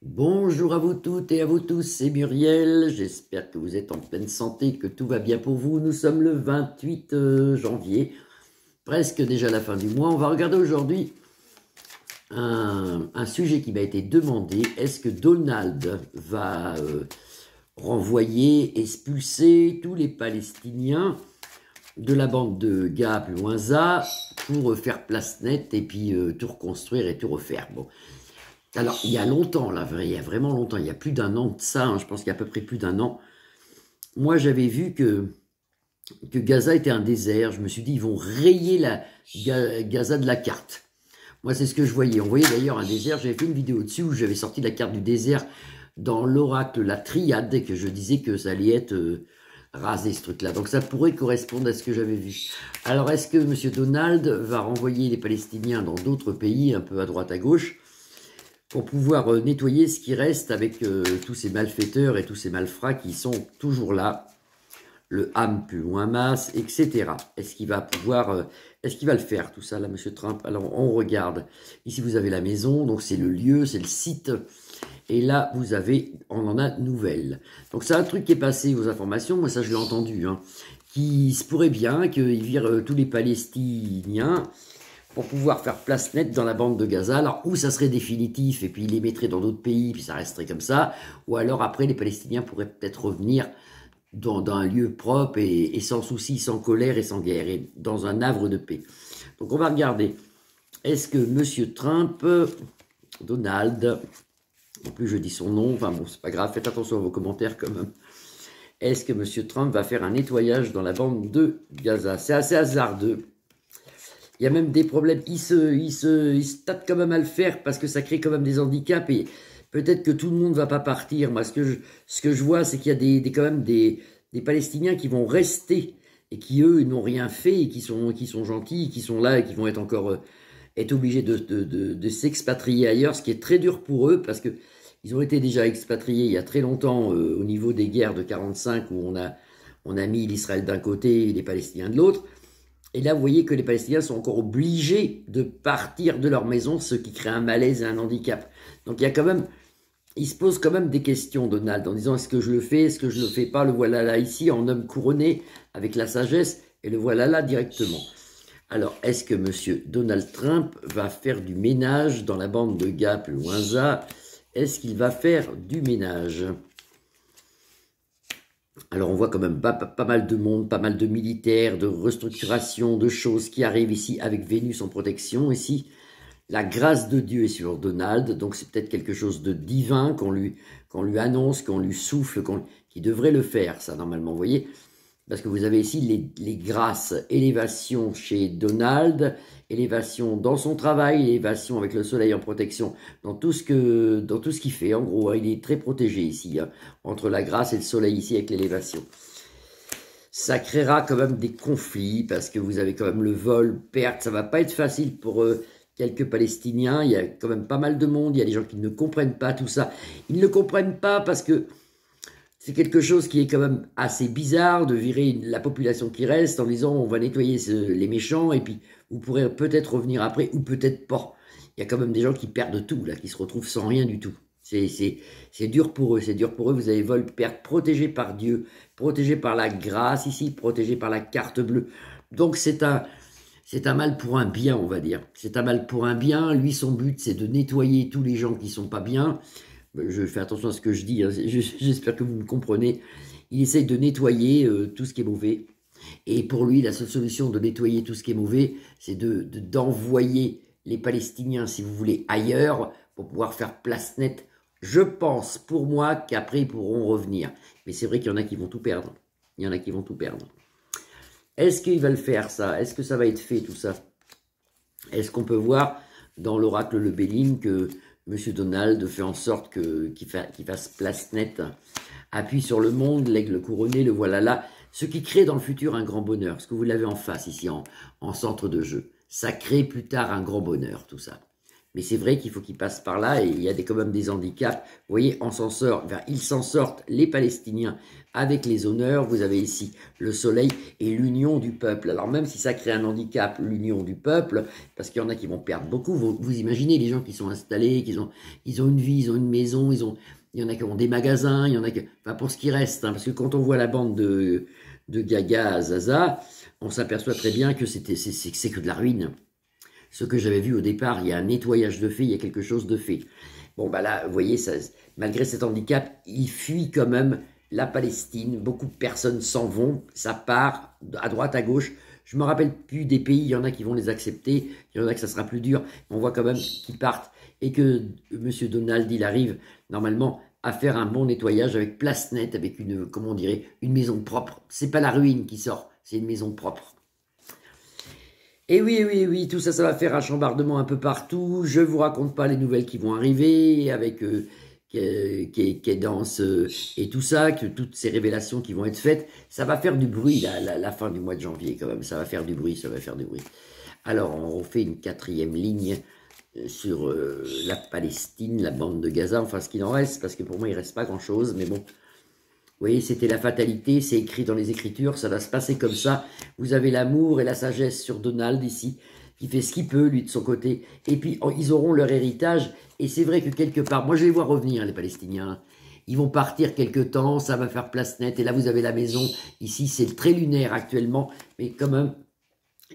Bonjour à vous toutes et à vous tous, c'est Muriel, j'espère que vous êtes en pleine santé, que tout va bien pour vous. Nous sommes le 28 janvier, presque déjà la fin du mois. On va regarder aujourd'hui un sujet qui m'a été demandé. Est-ce que Donald va renvoyer, expulser tous les Palestiniens de la bande de Gaza plus loin ça pour faire place nette et puis tout reconstruire et tout refaire. Bon. Alors, il y a longtemps, là, il y a vraiment longtemps, il y a plus d'un an de ça, hein, je pense qu'il y a à peu près plus d'un an, moi j'avais vu que Gaza était un désert, je me suis dit, ils vont rayer Gaza de la carte. Moi, c'est ce que je voyais. On voyait d'ailleurs un désert, j'avais fait une vidéo dessus où j'avais sorti la carte du désert dans l'oracle, la triade, et que je disais que ça allait être rasé, ce truc-là. Donc ça pourrait correspondre à ce que j'avais vu. Alors, est-ce que M. Donald va renvoyer les Palestiniens dans d'autres pays, un peu à droite, à gauche, pour pouvoir nettoyer ce qui reste avec tous ces malfaiteurs et tous ces malfrats qui sont toujours là, le Ham plus loin masse, etc. Est-ce qu'il va pouvoir, est-ce qu'il va le faire tout ça là, Monsieur Trump? Alors on regarde, ici vous avez la maison, donc c'est le lieu, c'est le site, et là vous avez, on en a nouvelles. Donc c'est un truc qui est passé aux informations, moi ça je l'ai entendu, hein, qui se pourrait bien qu'ils virent tous les Palestiniens pour pouvoir faire place nette dans la bande de Gaza. Alors, ou ça serait définitif, et puis ils les mettraient dans d'autres pays, puis ça resterait comme ça, ou alors après, les Palestiniens pourraient peut-être revenir dans un lieu propre et sans souci, sans colère et sans guerre, et dans un havre de paix. Donc on va regarder. Est-ce que M. Trump, Donald, en plus je dis son nom, enfin bon, c'est pas grave, faites attention à vos commentaires quand même. Est-ce que M. Trump va faire un nettoyage dans la bande de Gaza? C'est assez hasardeux. Il y a même des problèmes, il se tâte quand même à le faire parce que ça crée quand même des handicaps et peut-être que tout le monde ne va pas partir. Moi, ce que je vois, c'est qu'il y a quand même des Palestiniens qui vont rester et qui, eux, n'ont rien fait et qui sont gentils, qui sont là et qui vont être encore être obligés de s'expatrier ailleurs, ce qui est très dur pour eux parce que ils ont été déjà expatriés il y a très longtemps au niveau des guerres de 45 où on a mis l'Israël d'un côté et les Palestiniens de l'autre. Et là, vous voyez que les Palestiniens sont encore obligés de partir de leur maison, ce qui crée un malaise et un handicap. Donc il y a quand même, il se pose quand même des questions, Donald, en disant est-ce que je le fais, est-ce que je le fais pas, le voilà là ici, en homme couronné, avec la sagesse, et le voilà là directement. Alors, est-ce que M. Donald Trump va faire du ménage dans la bande de Gap, le Winza? Est-ce qu'il va faire du ménage? Alors on voit quand même pas mal de monde, pas mal de militaires, de restructuration, de choses qui arrivent ici avec Vénus en protection. Ici, la grâce de Dieu est sur Donald, donc c'est peut-être quelque chose de divin qu'on lui annonce, qu'on lui souffle, qui devrait le faire, ça normalement, vous voyez. Parce que vous avez ici les grâces, élévation chez Donald, élévation dans son travail, élévation avec le soleil en protection, dans tout ce qu'il fait. En gros, hein, il est très protégé ici, hein, entre la grâce et le soleil ici avec l'élévation. Ça créera quand même des conflits, parce que vous avez quand même le vol, perte, ça va pas être facile pour quelques Palestiniens, il y a quand même pas mal de monde, il y a des gens qui ne comprennent pas tout ça. Ils ne le comprennent pas parce que c'est quelque chose qui est quand même assez bizarre de virer la population qui reste en disant on va nettoyer les méchants et puis vous pourrez peut-être revenir après ou peut-être pas. Il y a quand même des gens qui perdent tout là, qui se retrouvent sans rien du tout. C'est dur pour eux, c'est dur pour eux. Vous avez vol, perte, protégé par Dieu, protégé par la grâce ici, protégé par la carte bleue. Donc c'est un mal pour un bien, on va dire. C'est un mal pour un bien. Lui, son but, c'est de nettoyer tous les gens qui sont pas bien. Je fais attention à ce que je dis, hein. J'espère que vous me comprenez. Il essaye de nettoyer tout ce qui est mauvais. Et pour lui, la seule solution de nettoyer tout ce qui est mauvais, c'est d'envoyer les Palestiniens, si vous voulez, ailleurs, pour pouvoir faire place nette. Je pense, pour moi, qu'après, ils pourront revenir. Mais c'est vrai qu'il y en a qui vont tout perdre. Il y en a qui vont tout perdre. Est-ce qu'il va le faire, ça? Est-ce que ça va être fait, tout ça? Est-ce qu'on peut voir dans l'oracle Le Béline que M. Donald fait en sorte qu'il fasse place nette, appuie sur le monde, l'aigle couronné, le voilà là, ce qui crée dans le futur un grand bonheur, parce que vous l'avez en face ici, en centre de jeu. Ça crée plus tard un grand bonheur, tout ça. Mais c'est vrai qu'il faut qu'ils passent par là et il y a quand même des handicaps. Vous voyez, on s'en sort, ils s'en sortent, les Palestiniens, avec les honneurs. Vous avez ici le soleil et l'union du peuple. Alors même si ça crée un handicap, l'union du peuple, parce qu'il y en a qui vont perdre beaucoup. Vous imaginez les gens qui sont installés, ils ont une vie, ils ont une maison, il y en a qui ont des magasins, il y en a qui, enfin pour ce qui reste, hein, parce que quand on voit la bande de Gaga à Zaza, on s'aperçoit très bien que c'est que de la ruine. Ce que j'avais vu au départ, il y a un nettoyage de fait, il y a quelque chose de fait. Bon, bah là, vous voyez, ça, malgré cet handicap, il fuit quand même la Palestine. Beaucoup de personnes s'en vont, ça part à droite, à gauche. Je me rappelle plus des pays, il y en a qui vont les accepter, il y en a que ça sera plus dur. On voit quand même qu'ils partent et que M. Donald, il arrive normalement à faire un bon nettoyage avec place nette, avec une, comment on dirait, une maison propre. C'est pas la ruine qui sort, c'est une maison propre. Et oui, oui, oui, tout ça, ça va faire un chambardement un peu partout. Je vous raconte pas les nouvelles qui vont arriver avec Cadence et tout ça, que toutes ces révélations qui vont être faites, ça va faire du bruit la fin du mois de janvier quand même. Ça va faire du bruit, ça va faire du bruit. Alors, on fait une 4e ligne sur la Palestine, la bande de Gaza, enfin ce qu'il en reste, parce que pour moi il reste pas grand-chose, mais bon. Vous voyez, c'était la fatalité, c'est écrit dans les Écritures, ça va se passer comme ça. Vous avez l'amour et la sagesse sur Donald ici, qui fait ce qu'il peut, lui, de son côté. Et puis, ils auront leur héritage. Et c'est vrai que quelque part, moi je les vois revenir, les Palestiniens. Ils vont partir quelque temps, ça va faire place nette. Et là, vous avez la maison. Ici, c'est très lunaire actuellement, mais quand même,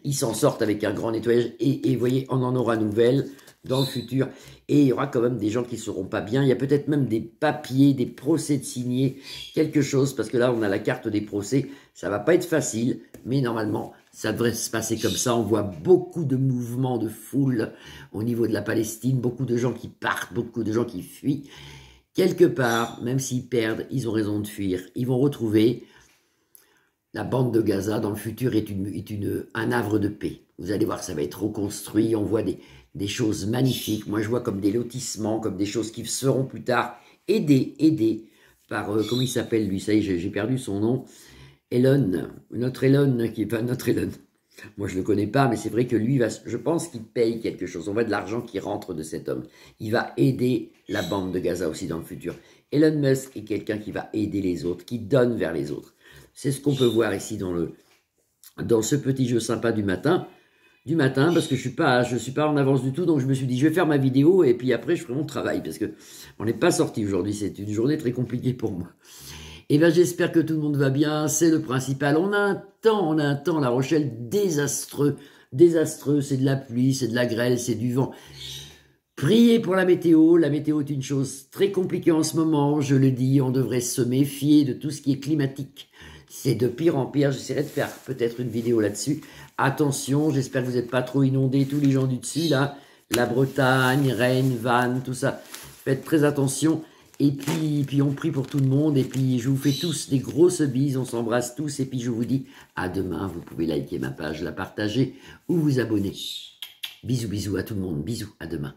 ils s'en sortent avec un grand nettoyage. Et vous voyez, on en aura nouvelle dans le futur. Et il y aura quand même des gens qui ne seront pas bien. Il y a peut-être même des papiers, des procès de signer, quelque chose, parce que là, on a la carte des procès. Ça va pas être facile, mais normalement, ça devrait se passer comme ça. On voit beaucoup de mouvements de foule au niveau de la Palestine, beaucoup de gens qui partent, beaucoup de gens qui fuient. Quelque part, même s'ils perdent, ils ont raison de fuir. Ils vont retrouver la bande de Gaza dans le futur est un havre de paix. Vous allez voir, ça va être reconstruit. On voit des choses magnifiques. Moi, je vois comme des lotissements, comme des choses qui seront plus tard aidées par, comment il s'appelle lui, ça y est, j'ai perdu son nom, Elon, notre Elon, qui est pas notre Elon. Moi, je le connais pas, mais c'est vrai que lui, je pense qu'il paye quelque chose. On voit de l'argent qui rentre de cet homme. Il va aider la bande de Gaza aussi dans le futur. Elon Musk est quelqu'un qui va aider les autres, qui donne vers les autres. C'est ce qu'on peut voir ici dans ce petit jeu sympa du matin, parce que je suis pas en avance du tout, donc je me suis dit je vais faire ma vidéo et puis après je ferai mon travail parce que on n'est pas sorti aujourd'hui, c'est une journée très compliquée pour moi. Et bien j'espère que tout le monde va bien, c'est le principal. On a un temps, La Rochelle, désastreux, c'est de la pluie, c'est de la grêle, c'est du vent. Priez pour la météo est une chose très compliquée en ce moment, je le dis, on devrait se méfier de tout ce qui est climatique. C'est de pire en pire, j'essaierai de faire peut-être une vidéo là-dessus. Attention, j'espère que vous n'êtes pas trop inondés, tous les gens du dessus, là, la Bretagne, Rennes, Vannes, tout ça. Faites très attention, et puis on prie pour tout le monde, et puis je vous fais tous des grosses bises, on s'embrasse tous, et puis je vous dis à demain, vous pouvez liker ma page, la partager, ou vous abonner. Bisous, bisous à tout le monde, bisous, à demain.